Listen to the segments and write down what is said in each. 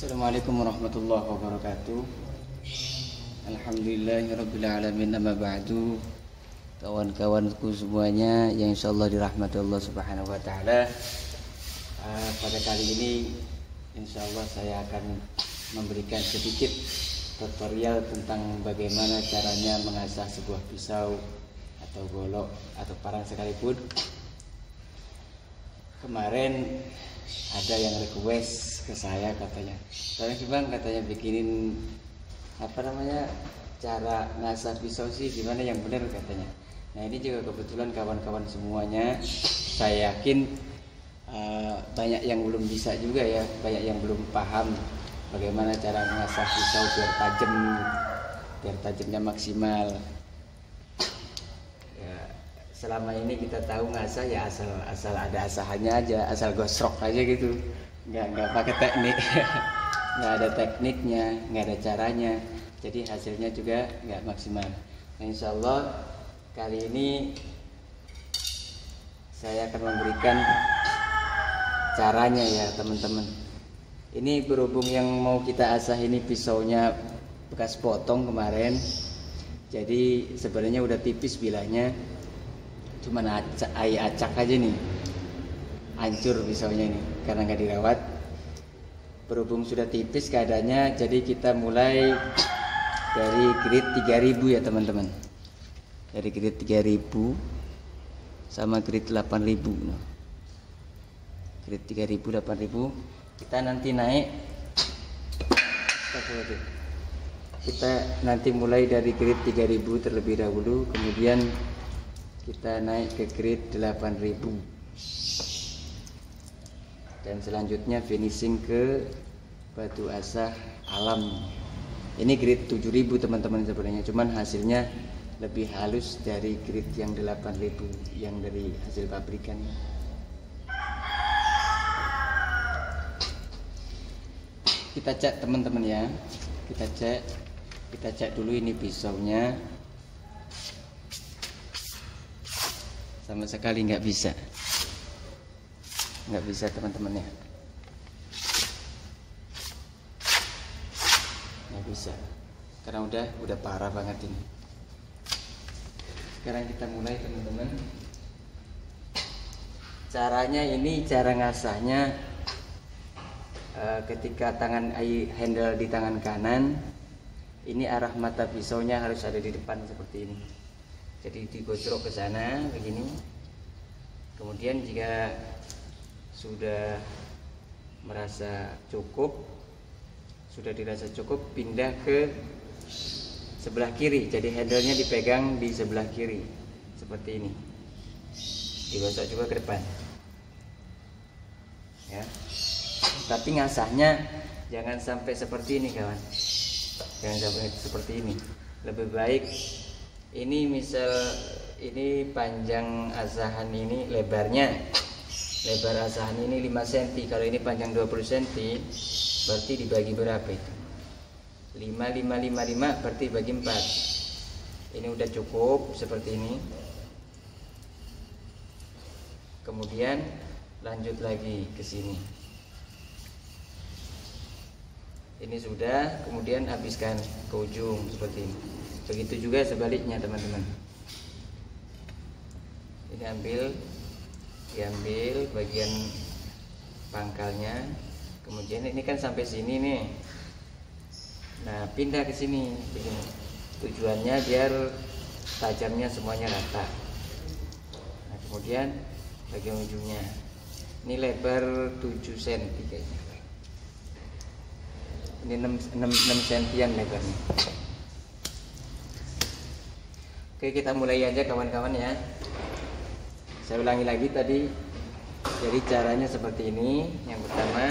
Assalamualaikum warahmatullahi wabarakatuh. Alhamdulillahirabbil alamin, amma ba'du. Kawan-kawanku semuanya yang insyaallah dirahmati Allah Subhanahu wa taala. Pada kali ini insyaallah saya akan memberikan sedikit tutorial tentang bagaimana caranya mengasah sebuah pisau atau golok atau parang sekalipun. Kemarin ada yang request ke saya, katanya, "Bang, katanya bikinin cara ngasah pisau sih gimana yang benar," katanya. Nah, ini juga kebetulan kawan-kawan semuanya, saya yakin banyak yang belum bisa juga ya, banyak yang belum paham bagaimana cara ngasah pisau biar tajamnya maksimal. Selama ini kita tahu ngasah ya asal ada asahannya aja, asal gosrok aja gitu, nggak pakai teknik. Nggak ada tekniknya, nggak ada caranya, jadi hasilnya juga nggak maksimal. Nah, insya Allah kali ini saya akan memberikan caranya ya teman-teman. Ini berhubung yang mau kita asah ini pisaunya bekas potong kemarin, jadi sebenarnya udah tipis bilahnya, cuman acak aja nih, hancur pisaunya ini karena nggak dirawat. Berhubung sudah tipis keadaannya, jadi kita mulai dari grade 3000 ya teman-teman, dari grade 3000 sama grade 8000. Nah, grade 3000 8000 kita nanti naik, kita nanti mulai dari grade 3000 terlebih dahulu, kemudian kita naik ke grade 8000 dan selanjutnya finishing ke batu asah alam. Ini grade 7000 teman-teman sebenarnya, cuman hasilnya lebih halus dari grade yang 8000 yang dari hasil pabrikan. Kita cek teman-teman ya, kita cek dulu ini pisaunya. Sama sekali nggak bisa teman-teman ya, nggak bisa karena udah parah banget ini. Sekarang kita mulai teman-teman. Caranya ini, cara ngasahnya ketika handle di tangan kanan, ini arah mata pisaunya harus ada di depan seperti ini. Jadi digosrok ke sana begini. Kemudian jika sudah dirasa cukup, pindah ke sebelah kiri. Jadi handle-nya dipegang di sebelah kiri seperti ini. Digosok juga ke depan. Ya. Tapi ngasahnya jangan sampai seperti ini, kawan. Jangan sampai seperti ini. Lebih baik ini, misal ini panjang asahan ini, lebar asahan ini 5 cm, kalau ini panjang 20 cm, berarti dibagi berapa itu? 5 berarti bagi 4. Ini udah cukup seperti ini. Kemudian lanjut lagi ke sini. Ini sudah, kemudian habiskan ke ujung seperti ini. Begitu juga sebaliknya teman-teman. Ini diambil bagian pangkalnya, kemudian ini kan sampai sini nih. Nah, pindah ke sini begini. Tujuannya biar tajamnya semuanya rata. Nah, kemudian bagian ujungnya ini lebar 7 cm kayaknya. Ini 6 cm lebarnya. Oke, kita mulai aja kawan-kawan ya. Saya ulangi lagi tadi. Jadi caranya seperti ini. Yang pertama,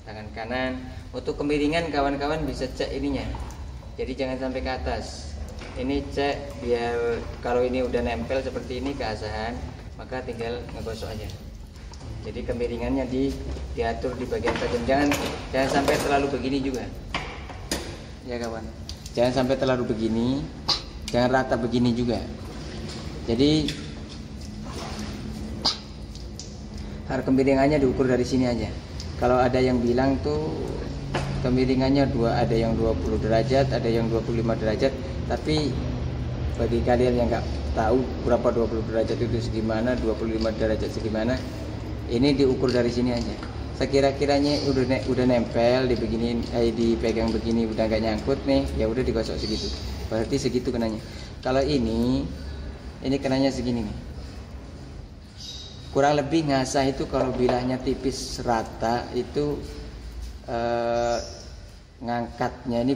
tangan kanan. Untuk kemiringan kawan-kawan bisa cek ininya. Jadi jangan sampai ke atas. Ini cek biar kalau ini udah nempel seperti ini ke asahan, maka tinggal ngegosok aja. Jadi kemiringannya diatur di bagian tajam. Jangan sampai terlalu begini juga. Ya kawan. Jangan sampai terlalu begini. Jangan rata begini juga. Jadi harga kemiringannya diukur dari sini aja. Kalau ada yang bilang tuh kemiringannya ada yang 20 derajat, ada yang 25 derajat. Tapi bagi kalian yang nggak tahu berapa 20 derajat itu segimana, 25 derajat segimana, ini diukur dari sini aja. Sekira-kiranya udah nempel dipegang begini udah nggak nyangkut nih, ya udah digosok segitu. Berarti segitu kenanya. Kalau ini kenanya segini nih. Kurang lebih ngasah itu kalau bilahnya tipis rata itu ngangkatnya ini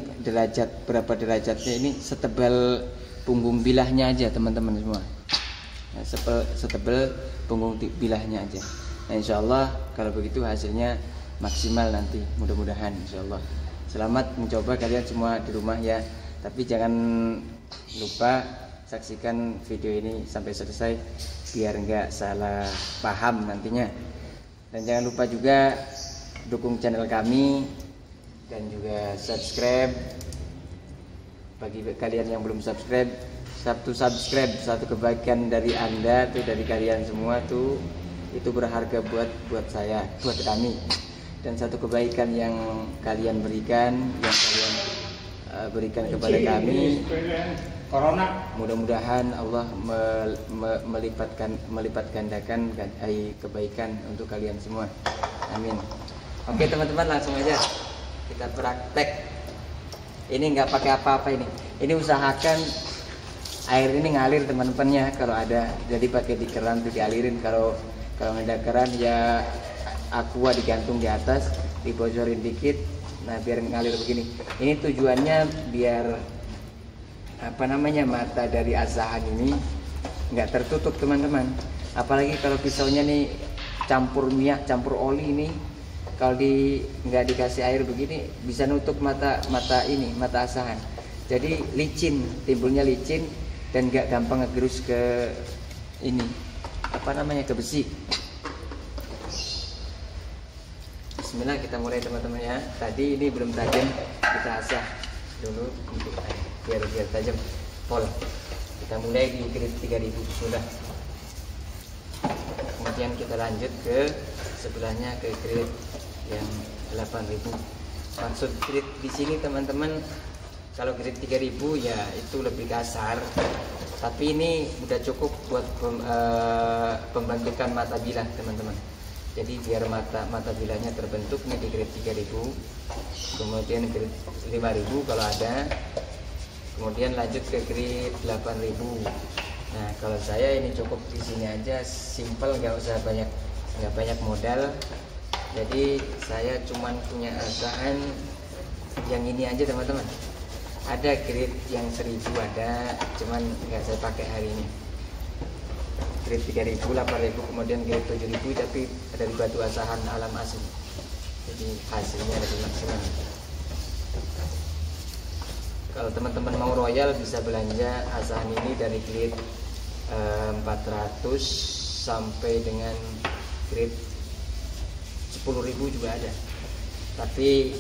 berapa derajatnya ini setebal punggung bilahnya aja teman-teman semua. Nah, setebal punggung bilahnya aja. Nah, insya Allah kalau begitu hasilnya maksimal nanti, mudah-mudahan insya Allah. Selamat mencoba kalian semua di rumah ya. Tapi jangan lupa saksikan video ini sampai selesai biar nggak salah paham nantinya. Dan jangan lupa juga dukung channel kami dan juga subscribe. Bagi kalian yang belum subscribe, satu kebaikan dari Anda tuh, dari kalian semua tuh, itu berharga buat saya, buat kami. Dan satu kebaikan yang kalian berikan kepada kami, mudah-mudahan Allah melipat gandakan kebaikan untuk kalian semua. Amin. Oke teman-teman, langsung aja kita praktek. Ini nggak pakai apa-apa ini. Ini usahakan air ini ngalir teman-temannya kalau ada. Jadi pakai di keran tuh dialirin. Kalau nggak ada keran ya aqua digantung di atas, dibocorin dikit. Nah biar ngalir begini. Ini tujuannya biar mata dari asahan ini nggak tertutup teman-teman. Apalagi kalau pisaunya nih campur minyak, campur oli ini. Kalau nggak dikasih air begini bisa nutup mata asahan. Jadi timbulnya licin dan nggak gampang ngegerus ke ke besi. Bismillah, kita mulai teman-teman ya. Tadi ini belum tajam, kita asah dulu untuk biar tajam pol. Kita mulai di grid 3000 sudah. Kemudian kita lanjut ke sebelahnya ke grid yang 8000. Maksud grid di sini teman-teman, kalau grid 3000 ya itu lebih kasar, tapi ini udah cukup buat pembentukan mata bilah teman-teman. Jadi biar mata bilahnya terbentuk nih di grid 3000, kemudian grid 5000 kalau ada, kemudian lanjut ke grid 8000. Nah kalau saya ini cukup di sini aja, simple, nggak usah banyak modal. Jadi saya cuman punya asahan yang ini aja teman-teman. Ada grid yang 1000 ada, cuman nggak saya pakai hari ini. Grid 3000, 8000, kemudian grid 7000, tapi dari batu asahan alam asli. Jadi hasilnya lebih maksimal. Kalau teman-teman mau royal bisa belanja asahan ini dari grid 400 sampai dengan grid 10.000 juga ada. Tapi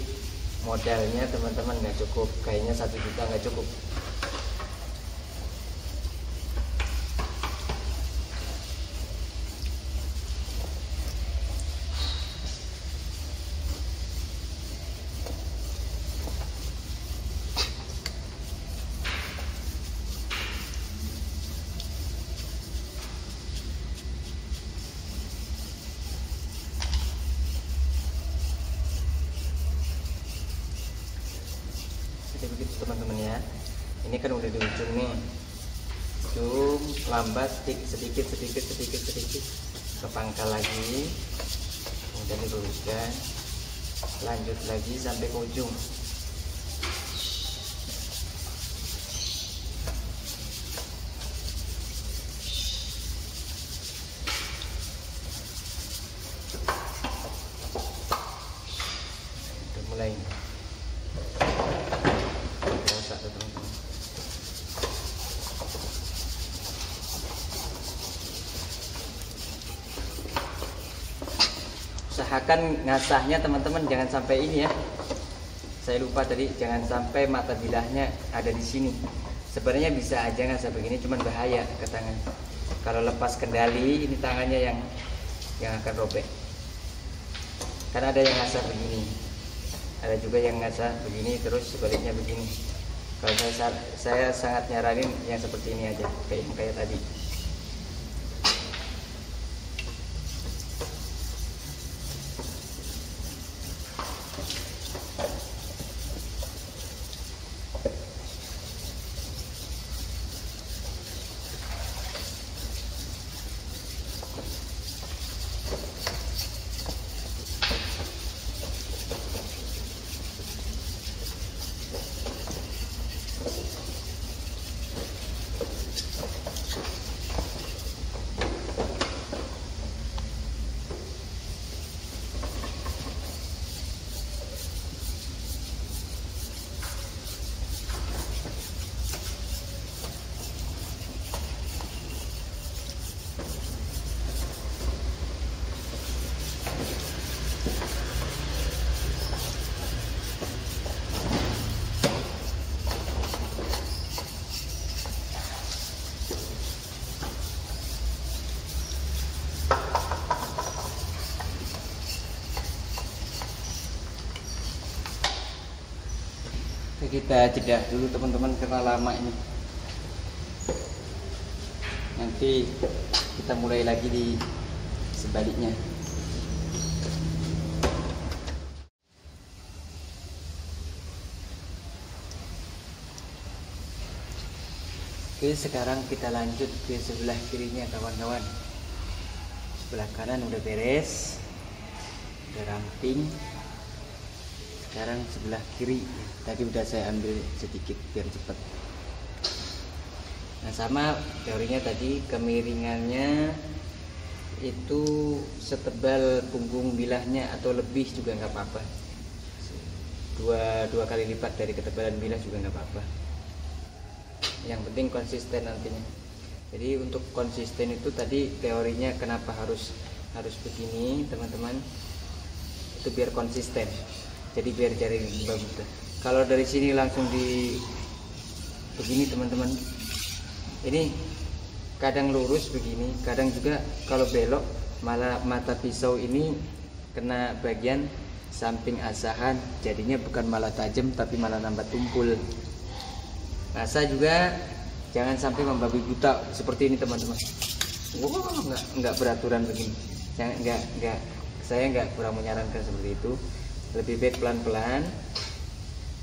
modalnya teman-teman nggak cukup, kayaknya 1 juta nggak cukup. Jadi begitu teman-teman ya. Ini kan udah di ujung nih. Ujung lambat sedikit ke pangkal lagi. Kemudian diluruskan. Lanjut lagi sampai ke ujung. Udah mulai. Usahakan ngasahnya teman-teman jangan sampai ini ya. Saya lupa tadi, jangan sampai mata bilahnya ada di sini. Sebenarnya bisa aja ngasah begini, cuman bahaya ke tangan. Kalau lepas kendali, ini tangannya yang akan robek. Karena ada yang ngasah begini, Ada juga yang ngasah begini terus sebaliknya begini. Kalau saya sangat nyaranin yang seperti ini aja, kayak tadi. Kita jeda dulu teman-teman karena lama ini. Nanti kita mulai lagi di sebaliknya. Oke, sekarang kita lanjut ke sebelah kirinya kawan-kawan. Sebelah kanan udah beres, udah ramping. Sekarang sebelah kiri, tadi udah saya ambil sedikit biar cepat. Nah, sama teorinya tadi, kemiringannya itu setebal punggung bilahnya atau lebih juga nggak apa-apa. Dua kali lipat dari ketebalan bilah juga nggak apa-apa. Yang penting konsisten nantinya. Jadi untuk konsisten itu tadi teorinya kenapa harus begini teman-teman, itu biar konsisten. Jadi biar jari bagus. Kalau dari sini langsung di begini teman-teman, ini kadang lurus begini, kadang juga kalau belok malah mata pisau ini kena bagian samping asahan, jadinya bukan malah tajam tapi malah nambah tumpul. Asah juga jangan sampai membabi buta seperti ini teman-teman. Wah, nggak beraturan begini. Saya nggak kurang menyarankan seperti itu. Lebih baik pelan-pelan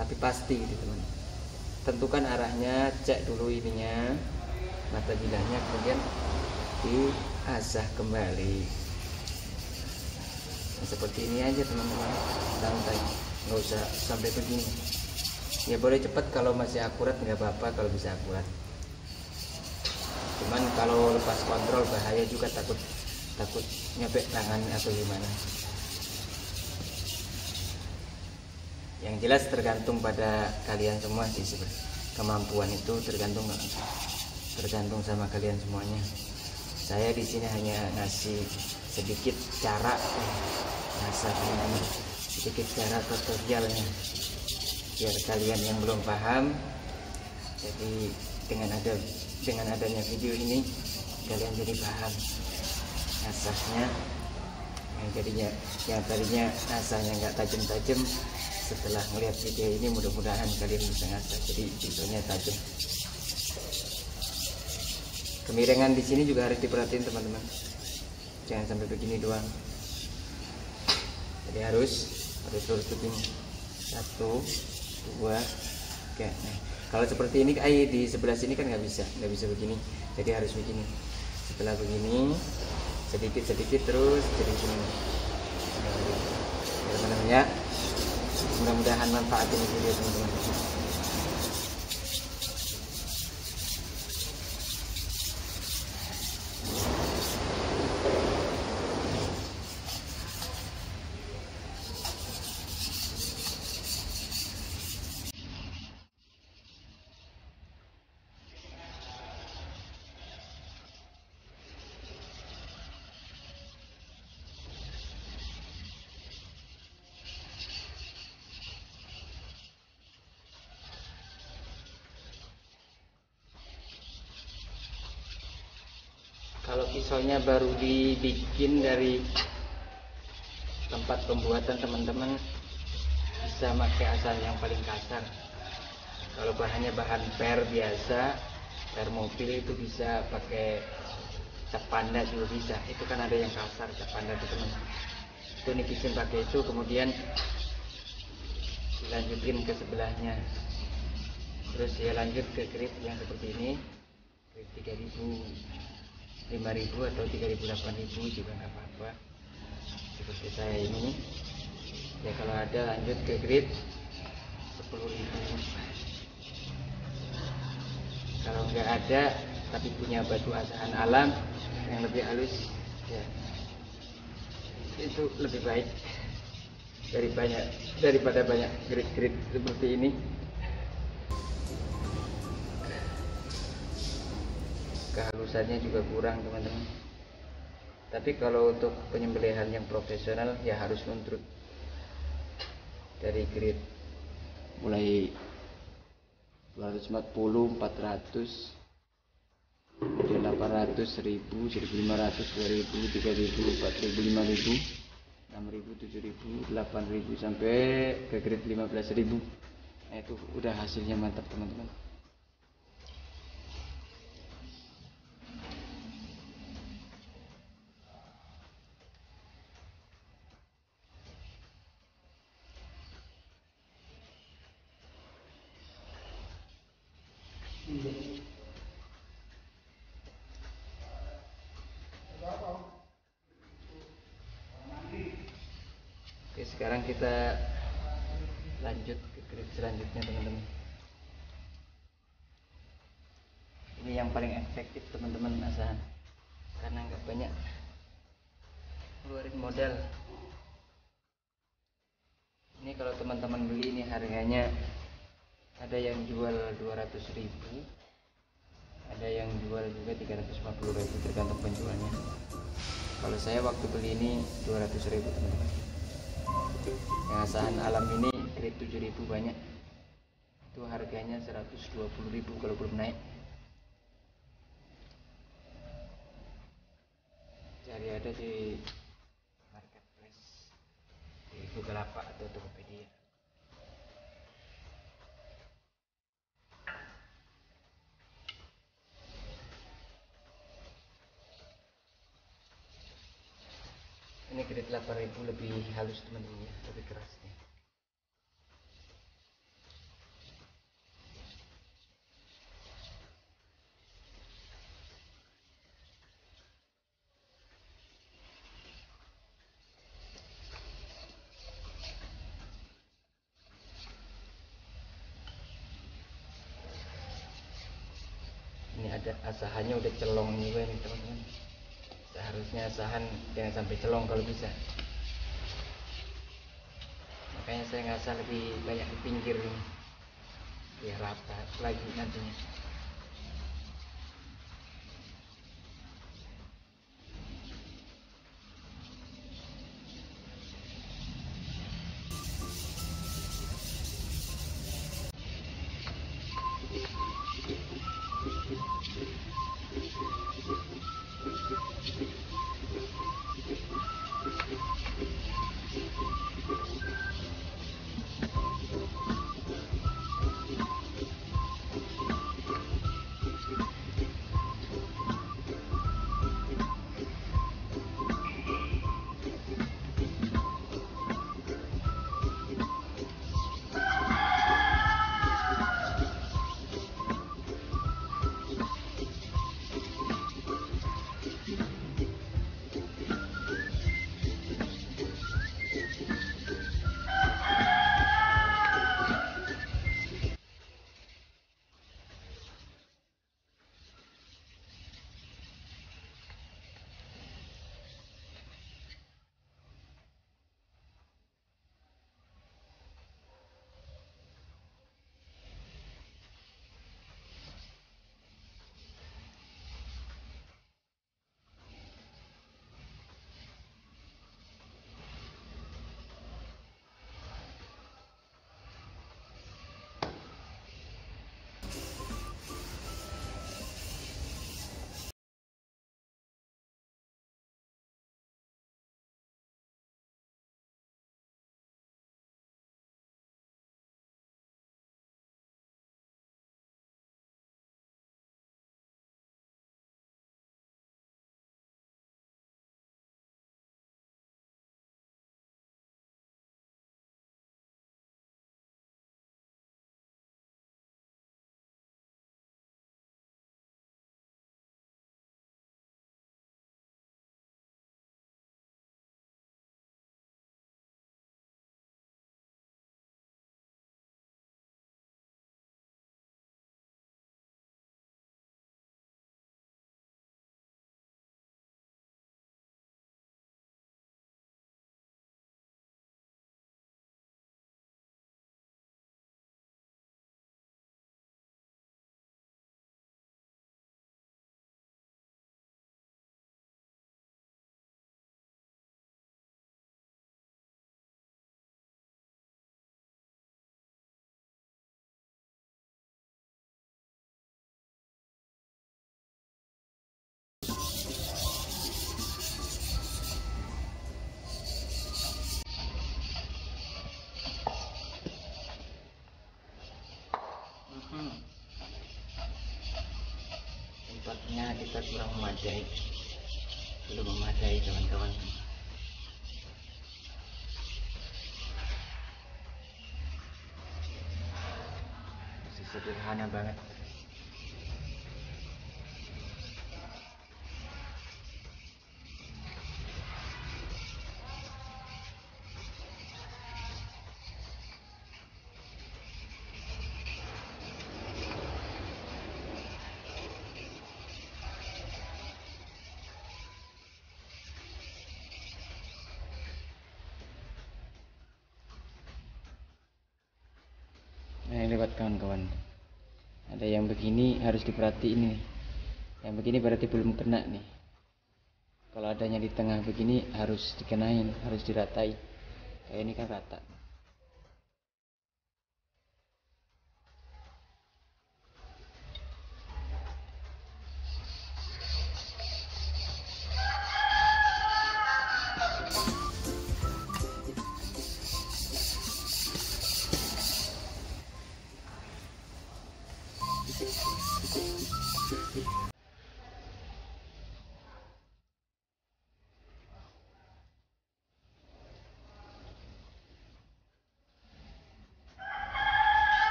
tapi pasti gitu teman. Tentukan arahnya, cek dulu ininya mata bilahnya, kemudian diasah kembali. Nah, seperti ini aja teman-teman, santai, nggak usah sampai begini. Ya boleh cepat kalau masih akurat nggak apa-apa kalau bisa akurat. Cuman kalau lepas kontrol bahaya juga, takut nyepek tangan atau gimana. Yang jelas tergantung pada kalian semua sih, kemampuan itu tergantung sama kalian semuanya. Saya di sini hanya ngasih sedikit cara sedikit cara tutorialnya biar kalian yang belum paham. Jadi dengan adanya video ini kalian jadi paham asahnya, yang tadinya asahnya nggak tajam-tajam. Setelah melihat video ini mudah-mudahan kalian bisa ngasah jadi pisaunya tajam. Kemiringan di sini juga harus diperhatiin teman-teman, jangan sampai begini doang. Jadi harus lurus begini, 1, 2, 3. Nah, kalau seperti ini di sebelah sini kan nggak bisa begini, jadi harus begini. Setelah begini sedikit terus jadi begini. Teman-teman ya, mudah-mudahan manfaatin video teman-teman. Kalau pisaunya baru dibikin dari tempat pembuatan teman-teman, bisa pakai asal yang paling kasar. Kalau bahannya bahan per biasa, per mobil itu bisa pakai cap panda juga bisa. Itu kan ada yang kasar cap panda itu teman. Itu nipisin pakai itu, kemudian dilanjutin ke sebelahnya. Terus ya lanjut ke grip yang seperti ini, grip 3000, 5000 atau 3000, 8000 juga nggak apa-apa. Seperti saya ini. Ya kalau ada lanjut ke grip 10.000. Kalau nggak ada tapi punya batu asahan alam yang lebih halus, ya itu lebih baik daripada banyak grit-grit seperti ini. Kehalusannya juga kurang teman-teman. Tapi kalau untuk penyembelihan yang profesional ya harus nuntut dari grit mulai 240, 400, kemudian 800, 1000, 1500, 2000, 3000, 4000, 5000, 6000, 7000, 8000 sampai ke grade 15.000. Nah, itu udah hasilnya mantap teman-teman. Oke, sekarang kita lanjut ke grade selanjutnya teman-teman. Ini yang paling efektif teman-teman asahan, karena nggak banyak keluarin modal. Ini kalau teman-teman beli ini harganya ada yang jual 200.000, ada yang jual juga 350.000 tergantung penjualnya. Kalau saya waktu beli ini 200.000 teman-teman. Yang asahan alam ini grade 7.000 banyak. Itu harganya 120.000 kalau belum naik. Cari ada di marketplace, di Bukalapak atau Tokopedia. Ini grade 8.000 lebih halus teman-teman ya, lebih keras nih. Ini ada asahannya udah celong juga nih teman-teman. Seharusnya asahan jangan sampai celong kalau bisa. Makanya saya ngasah lebih banyak di pinggir ini, biar rata lagi nantinya. hargai kawan-kawan. Masih sederhana banget. Nah, ini buat kawan-kawan. Ada yang begini harus diperhatiin nih. Yang begini berarti belum kena nih. Kalau adanya di tengah begini harus dikenain, harus diratai. Kayak ini kan rata.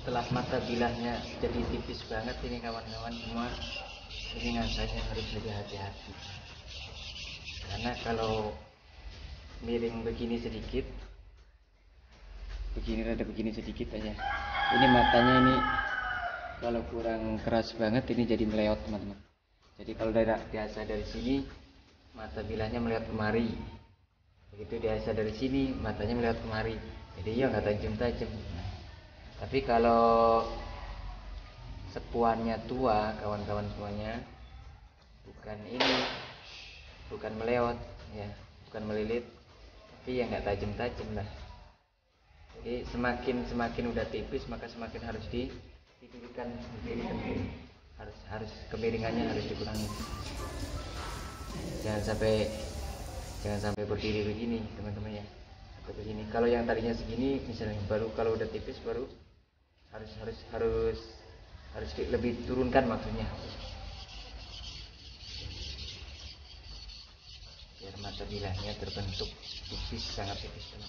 Setelah mata bilahnya jadi tipis banget ini kawan-kawan semua, ini ngasanya harus lebih hati-hati. Karena kalau miring begini sedikit, begini sedikit aja, ini matanya ini kalau kurang keras banget ini jadi meleot teman-teman. Jadi kalau biasa dari sini mata bilahnya melihat kemari, begitu biasa dari sini matanya melihat kemari, jadi ya nggak tajam-tajam. Tapi kalau sepuannya tua kawan-kawan semuanya, bukan ini, bukan meleot ya, bukan melilit, tapi ya nggak tajam-tajam lah. Jadi semakin udah tipis maka semakin harus dipikirkan, harus kemiringannya harus dikurangi. Jangan sampai berdiri begini teman-teman ya, atau begini. Kalau yang tadinya segini misalnya, baru kalau udah tipis baru harus lebih turunkan maksudnya, biar mata bilahnya terbentuk tipis, sangat tipis teman.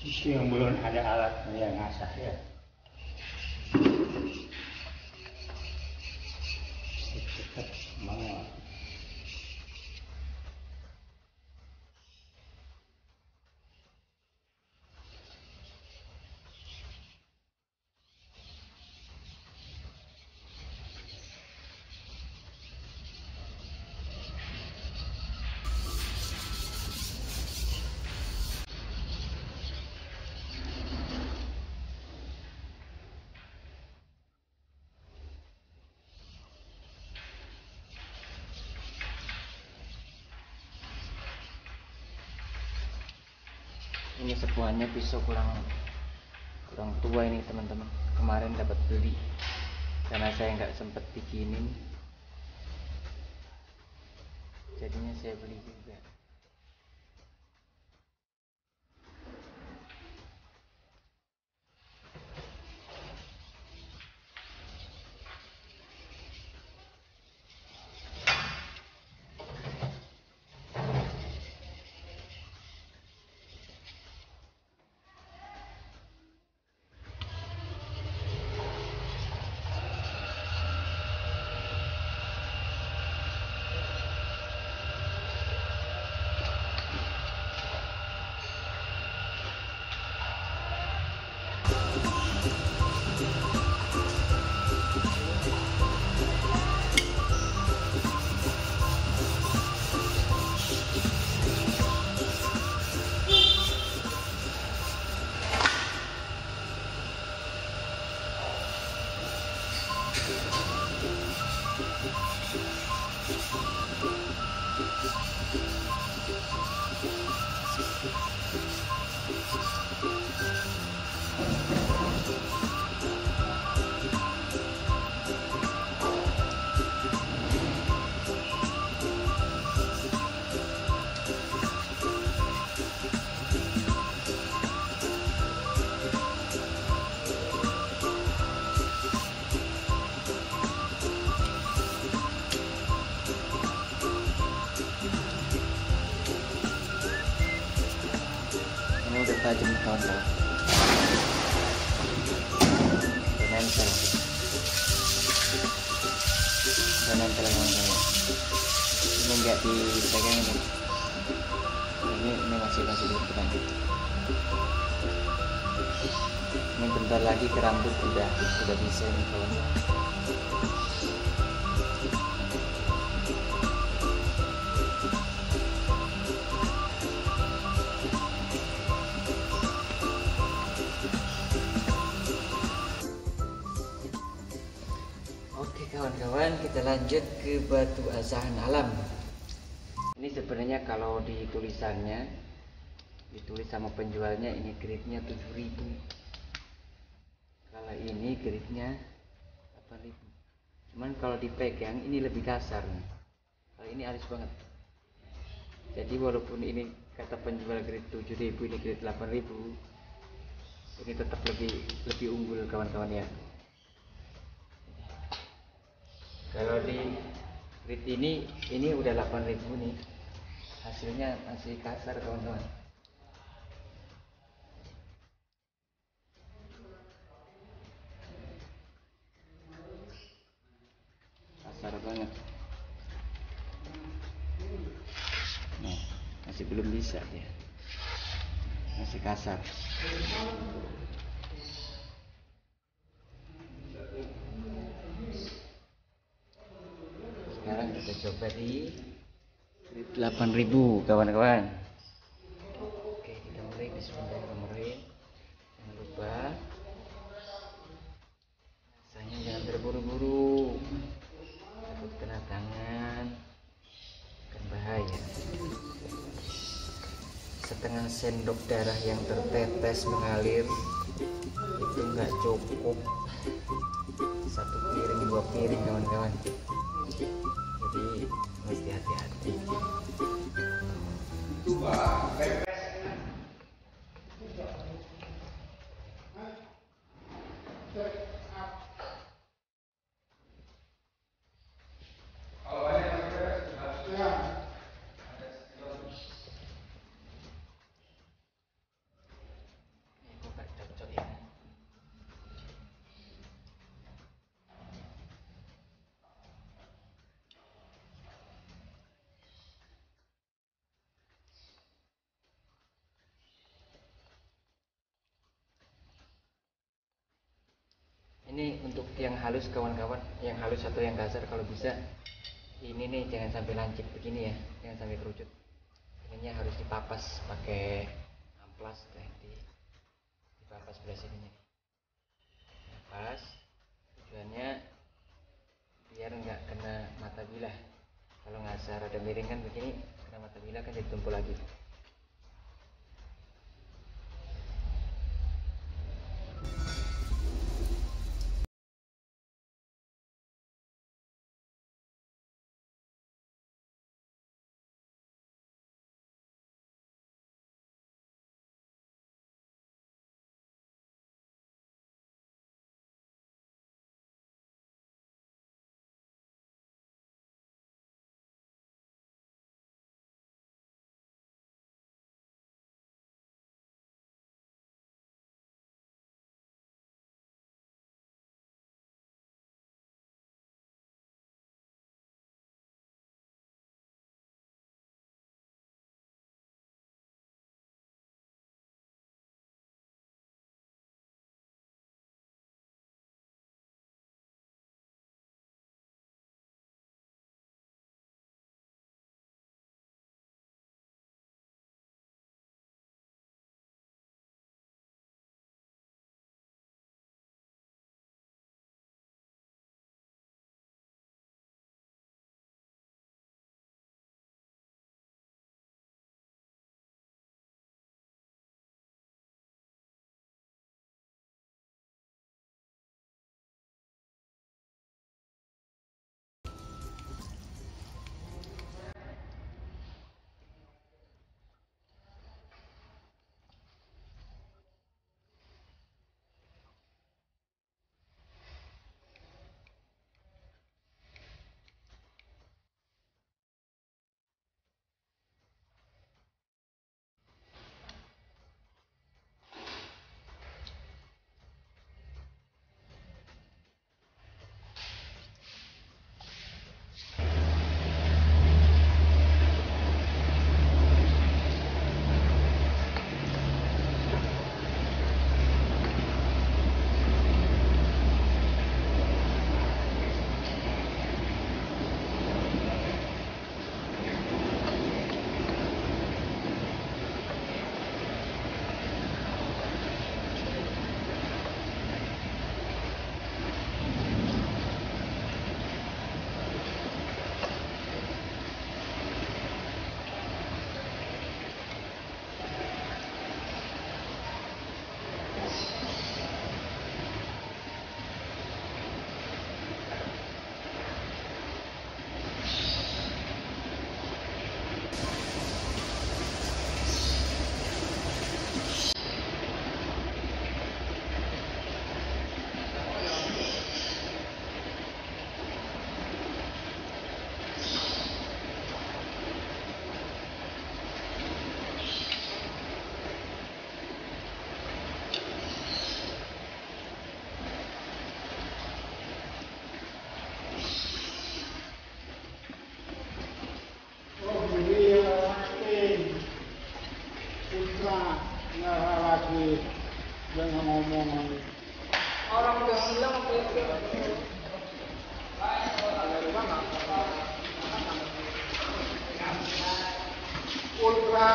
Itu yang belum ada alat yang ngasah ya. Tetap mau. Ini sepuhannya pisau kurang tua ini teman-teman, kemarin dapat beli karena saya nggak sempet bikinin, jadinya saya beli juga. tajam kawan-kawan. Nempel kawan-kawan. Ini enggak dipegang ini. Ini masih dipegang. Ini bentar lagi ke rambut udah bisa ini kawan. Oke kawan-kawan, kita lanjut ke batu asahan alam. Ini sebenarnya kalau di tulisannya ditulis sama penjualnya ini grade-nya 7000. Kalau ini grade-nya 8000. Cuman kalau dipegang ini lebih kasar nih. Kalau ini halus banget. Jadi walaupun ini kata penjual grade 7000, ini grade 8000, ini tetap lebih unggul kawan-kawan ya. Kalau di grade ini udah 8000 nih. Hasilnya masih kasar kawan-kawan. Kasar banget. Nah, masih belum bisa ya. Masih kasar. Sekarang kita coba di 8000 kawan-kawan. Oke, kita mulai. Bismillahirrahmanirrahim. Jangan lupa rasanya jangan terburu-buru, takut kena tangan, kan bahaya. Setengah sendok darah yang tertetes mengalir itu nggak cukup 1 piring 2 piring kawan-kawan. Jadi mesti hati-hati. Ini untuk yang halus kawan-kawan, yang halus atau yang kasar kalau bisa ini nih jangan sampai lancip begini ya, jangan sampai kerucut. Ininya harus dipapas pakai amplas dipapas sebelah sininya. Pas tujuannya biar nggak kena mata bilah. Kalau ngasar ada miring kan begini, kena mata bilah kan jadi tumpul lagi. lagi jangan ngomong Orang udah hilang apa ya? Ultra.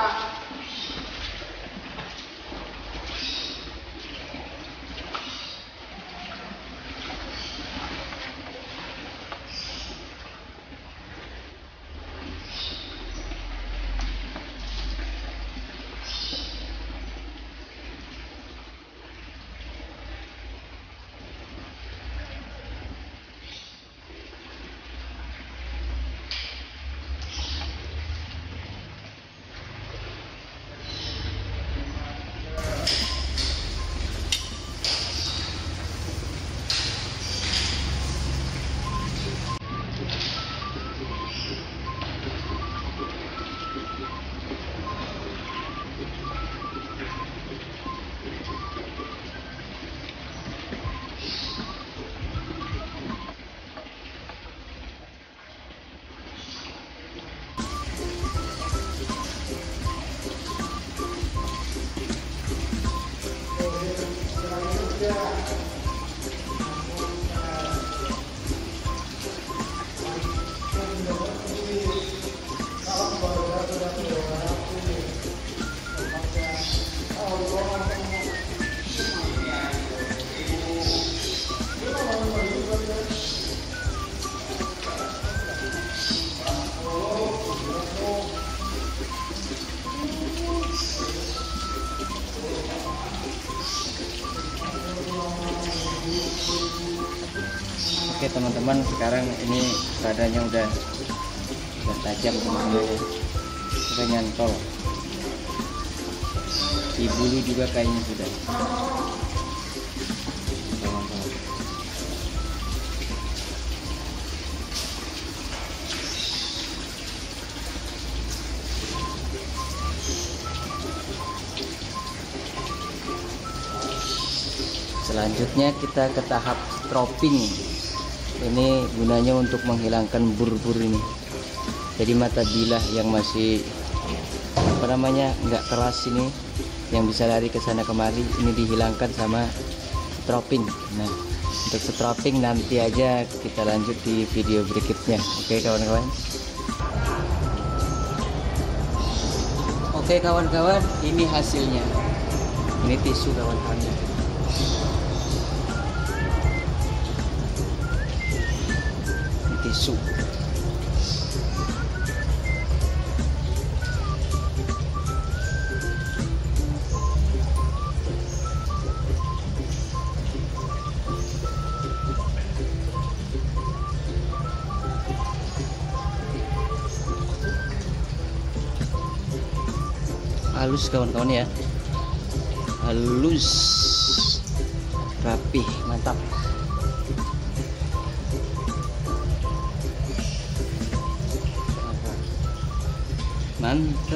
Oke teman-teman, sekarang ini badannya udah tajam teman-teman ya. Udah nyantol. Di bulu juga kayaknya sudah. Teman-teman. Selanjutnya kita ke tahap stropping. Ini gunanya untuk menghilangkan bur-bur ini. Jadi mata bilah yang masih nggak keras ini, yang bisa lari ke sana kemari, ini dihilangkan sama stropping. Nah, untuk stropping nanti aja kita lanjut di video berikutnya. Oke kawan-kawan. Oke kawan-kawan, ini hasilnya. Ini tisu kawan-kawan. Tisu. Halus kawan-kawan ya, halus, rapih, mantap. Mantap.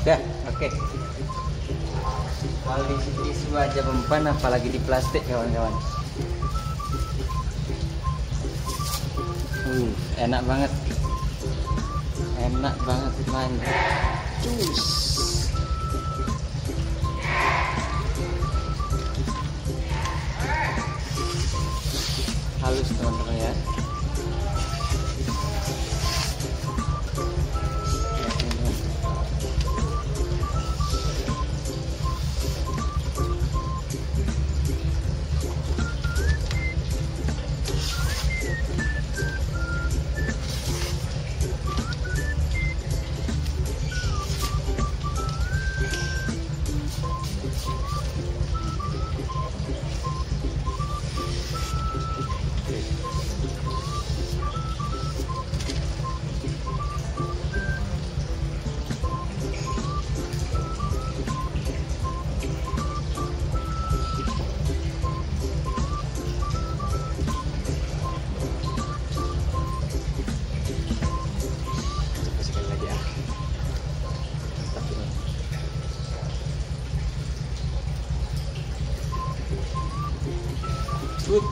Dah, oke. Kalau di tisu aja mempan, apalagi di plastik kawan-kawan. Enak banget. Enak banget, mantap. Cus. Halus teman-teman ya. Good.